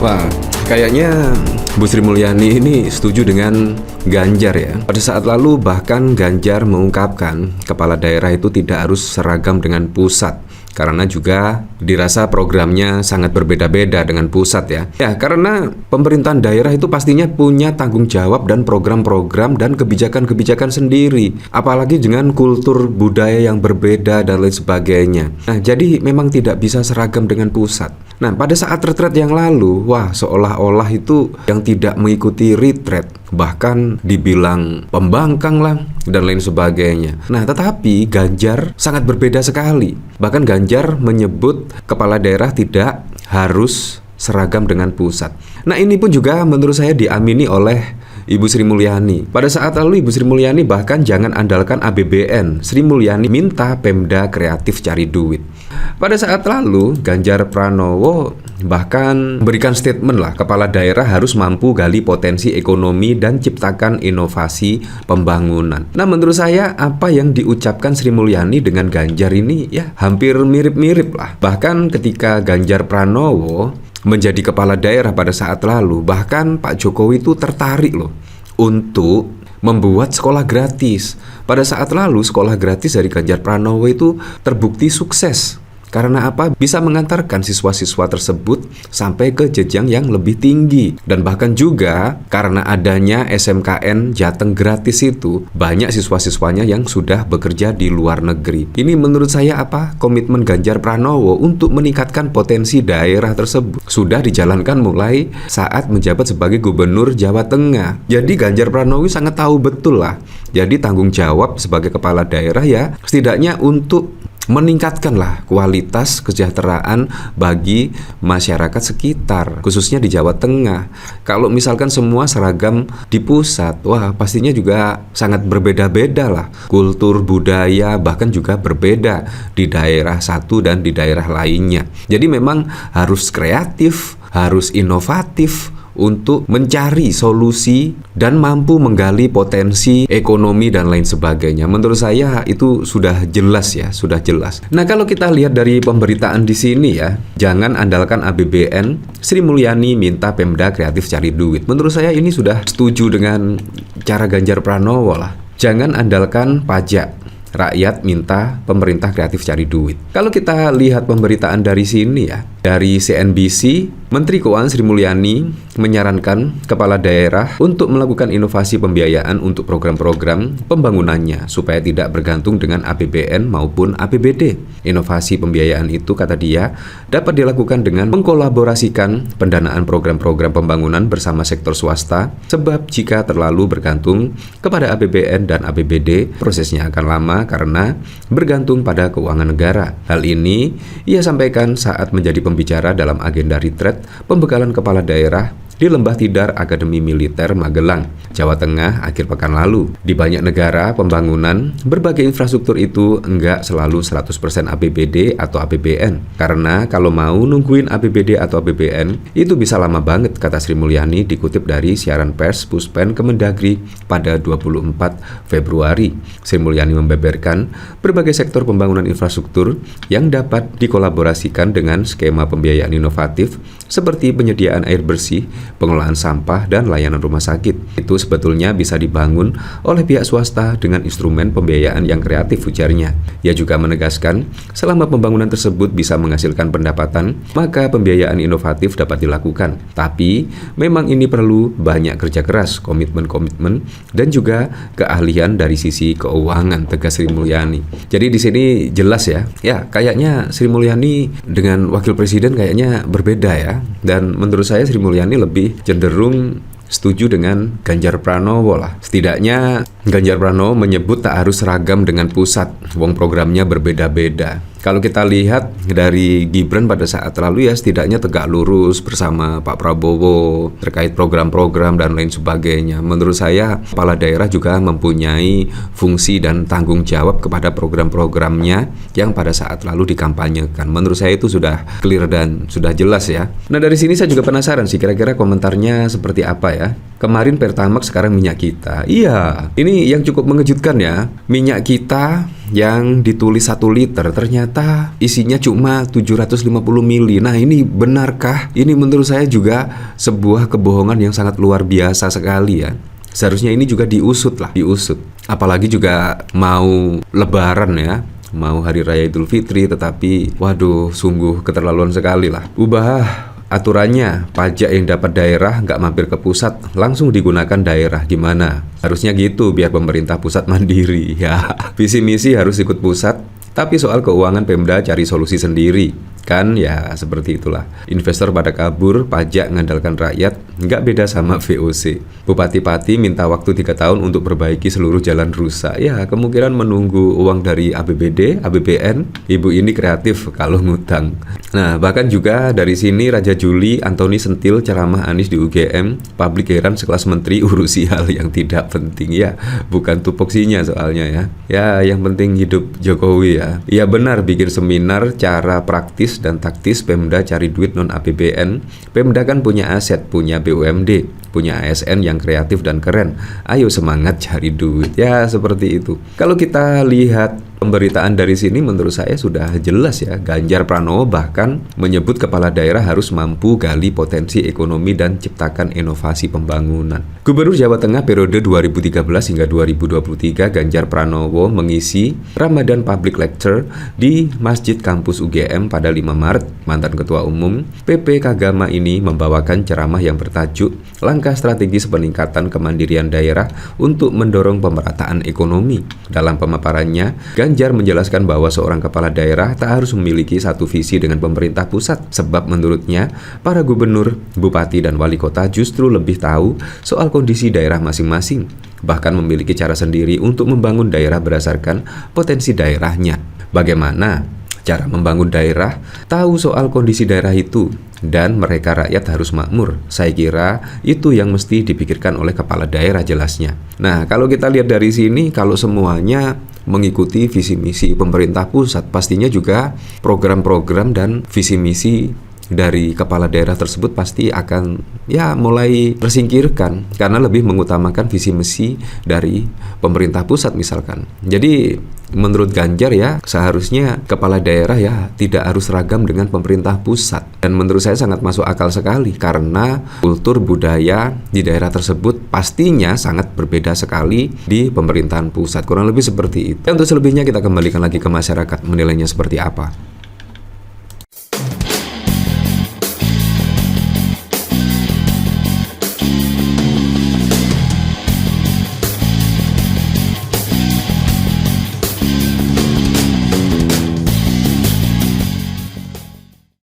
Wah, kayaknya Bu Sri Mulyani ini setuju dengan Ganjar ya. Pada saat lalu bahkan Ganjar mengungkapkan kepala daerah itu tidak harus seragam dengan pusat, karena juga dirasa programnya sangat berbeda-beda dengan pusat ya. Ya, karena pemerintahan daerah itu pastinya punya tanggung jawab dan program-program dan kebijakan-kebijakan sendiri, apalagi dengan kultur budaya yang berbeda dan lain sebagainya. Nah, jadi memang tidak bisa seragam dengan pusat. Nah, pada saat retret yang lalu, wah, seolah-olah itu yang tidak mengikuti retret, bahkan dibilang pembangkang lah dan lain sebagainya. Nah, tetapi Ganjar sangat berbeda sekali. Bahkan Ganjar menyebut kepala daerah tidak harus seragam dengan pusat. Nah, ini pun juga menurut saya diamini oleh Ibu Sri Mulyani. Pada saat lalu Ibu Sri Mulyani bahkan jangan andalkan APBN. Sri Mulyani minta Pemda kreatif cari duit. Pada saat lalu Ganjar Pranowo bahkan memberikan statement lah, kepala daerah harus mampu gali potensi ekonomi dan ciptakan inovasi pembangunan. Nah, menurut saya apa yang diucapkan Sri Mulyani dengan Ganjar ini ya hampir mirip-mirip lah. Bahkan ketika Ganjar Pranowo menjadi kepala daerah pada saat lalu, bahkan Pak Jokowi itu tertarik loh untuk membuat sekolah gratis. Pada saat lalu sekolah gratis dari Ganjar Pranowo itu terbukti sukses. Karena apa? Bisa mengantarkan siswa-siswa tersebut sampai ke jenjang yang lebih tinggi. Dan bahkan juga karena adanya SMKN Jateng gratis itu, banyak siswa-siswanya yang sudah bekerja di luar negeri. Ini menurut saya apa? Komitmen Ganjar Pranowo untuk meningkatkan potensi daerah tersebut sudah dijalankan mulai saat menjabat sebagai Gubernur Jawa Tengah. Jadi Ganjar Pranowo sangat tahu betul lah. Jadi tanggung jawab sebagai kepala daerah ya setidaknya untuk meningkatkanlah kualitas kesejahteraan bagi masyarakat sekitar, khususnya di Jawa Tengah. Kalau misalkan semua seragam di pusat, wah pastinya juga sangat berbeda-beda lah. Kultur, budaya, bahkan juga berbeda di daerah satu dan di daerah lainnya. Jadi memang harus kreatif, harus inovatif untuk mencari solusi dan mampu menggali potensi ekonomi dan lain sebagainya. Menurut saya itu sudah jelas ya, sudah jelas. Nah, kalau kita lihat dari pemberitaan di sini ya, jangan andalkan APBN, Sri Mulyani minta Pemda kreatif cari duit. Menurut saya ini sudah setuju dengan cara Ganjar Pranowo lah. Jangan andalkan pajak, rakyat minta pemerintah kreatif cari duit. Kalau kita lihat pemberitaan dari sini ya, dari CNBC, Menteri Keuangan Sri Mulyani menyarankan kepala daerah untuk melakukan inovasi pembiayaan untuk program-program pembangunannya supaya tidak bergantung dengan APBN maupun APBD. Inovasi pembiayaan itu, kata dia, dapat dilakukan dengan mengkolaborasikan pendanaan program-program pembangunan bersama sektor swasta, sebab jika terlalu bergantung kepada APBN dan APBD, prosesnya akan lama karena bergantung pada keuangan negara. Hal ini ia sampaikan saat menjadi pembicara dalam agenda retret pembekalan kepala daerah di Lembah Tidar Akademi Militer Magelang, Jawa Tengah akhir pekan lalu. Di banyak negara, pembangunan berbagai infrastruktur itu enggak selalu 100% APBD atau APBN. Karena kalau mau nungguin APBD atau APBN, itu bisa lama banget, kata Sri Mulyani dikutip dari siaran pers Puspen Kemendagri pada 24 Februari. Sri Mulyani membeberkan berbagai sektor pembangunan infrastruktur yang dapat dikolaborasikan dengan skema pembiayaan inovatif seperti penyediaan air bersih, pengelolaan sampah, dan layanan rumah sakit. Itu sebetulnya bisa dibangun oleh pihak swasta dengan instrumen pembiayaan yang kreatif, ujarnya. Ia juga menegaskan, selama pembangunan tersebut bisa menghasilkan pendapatan, maka pembiayaan inovatif dapat dilakukan. Tapi, memang ini perlu banyak kerja keras, komitmen-komitmen, dan juga keahlian dari sisi keuangan, tegas Sri Mulyani. Jadi di sini jelas ya, kayaknya Sri Mulyani dengan Wakil Presiden kayaknya berbeda ya. Dan menurut saya Sri Mulyani lebih cenderung setuju dengan Ganjar Pranowo lah. Setidaknya Ganjar Pranowo menyebut tak harus seragam dengan pusat, wong programnya berbeda-beda. Kalau kita lihat dari Gibran pada saat lalu ya setidaknya tegak lurus bersama Pak Prabowo terkait program-program dan lain sebagainya. Menurut saya kepala daerah juga mempunyai fungsi dan tanggung jawab kepada program-programnya yang pada saat lalu dikampanyekan. Menurut saya itu sudah clear dan sudah jelas ya. Nah, dari sini saya juga penasaran sih kira-kira komentarnya seperti apa ya. Kemarin Pertamax, sekarang minyak kita. Iya, ini yang cukup mengejutkan ya. Minyak kita yang ditulis 1 liter ternyata isinya cuma 750 mili. Nah, ini benarkah? Ini menurut saya juga sebuah kebohongan yang sangat luar biasa sekali ya. Seharusnya ini juga diusut. Apalagi juga mau lebaran ya, mau hari raya Idul Fitri, tetapi waduh, sungguh keterlaluan sekali lah. Ubah aturannya, pajak yang dapat daerah nggak mampir ke pusat, langsung digunakan daerah. Gimana? Harusnya gitu biar pemerintah pusat mandiri ya. Visi misi harus ikut pusat, tapi soal keuangan Pemda cari solusi sendiri. Kan ya seperti itulah. Investor pada kabur, pajak ngandalkan rakyat, nggak beda sama VOC. Bupati-pati minta waktu 3 tahun untuk perbaiki seluruh jalan rusak. Ya kemungkinan menunggu uang dari APBD, APBN. Ibu ini kreatif kalau ngutang. Nah bahkan juga dari sini Raja Juli, Antoni sentil ceramah Anies di UGM. Publik heran sekelas menteri urusi hal yang tidak penting ya. Bukan tupoksinya soalnya ya. Ya yang penting hidup Jokowi ya. Ya benar bikin seminar cara praktis dan taktis Pemda cari duit non APBN. Pemda kan punya aset, punya BUMD, punya ASN yang kreatif dan keren. Ayo semangat cari duit. Ya seperti itu. Kalau kita lihat pemberitaan dari sini menurut saya sudah jelas ya. Ganjar Pranowo bahkan menyebut kepala daerah harus mampu gali potensi ekonomi dan ciptakan inovasi pembangunan. Gubernur Jawa Tengah periode 2013 hingga 2023 Ganjar Pranowo mengisi Ramadan Public Lecture di Masjid Kampus UGM pada 5 Maret. Mantan Ketua Umum PP Kagama ini membawakan ceramah yang bertajuk Langkah Strategis Peningkatan Kemandirian Daerah untuk Mendorong Pemerataan Ekonomi. Dalam pemaparannya, Ganjar menjelaskan bahwa seorang kepala daerah tak harus memiliki satu visi dengan pemerintah pusat, sebab menurutnya para gubernur, bupati, dan wali kota justru lebih tahu soal kondisi daerah masing-masing, bahkan memiliki cara sendiri untuk membangun daerah berdasarkan potensi daerahnya. Bagaimana cara membangun daerah? Tahu soal kondisi daerah itu, dan mereka rakyat harus makmur. Saya kira itu yang mesti dipikirkan oleh kepala daerah jelasnya. Nah, kalau kita lihat dari sini, kalau semuanya mengikuti visi misi pemerintah pusat, pastinya juga program-program dan visi misi dari kepala daerah tersebut pasti akan ya mulai tersingkirkan karena lebih mengutamakan visi misi dari pemerintah pusat misalkan. Jadi menurut Ganjar ya seharusnya kepala daerah ya tidak harus seragam dengan pemerintah pusat, dan menurut saya sangat masuk akal sekali karena kultur budaya di daerah tersebut pastinya sangat berbeda sekali di pemerintahan pusat, kurang lebih seperti itu. Untuk selebihnya kita kembalikan lagi ke masyarakat menilainya seperti apa.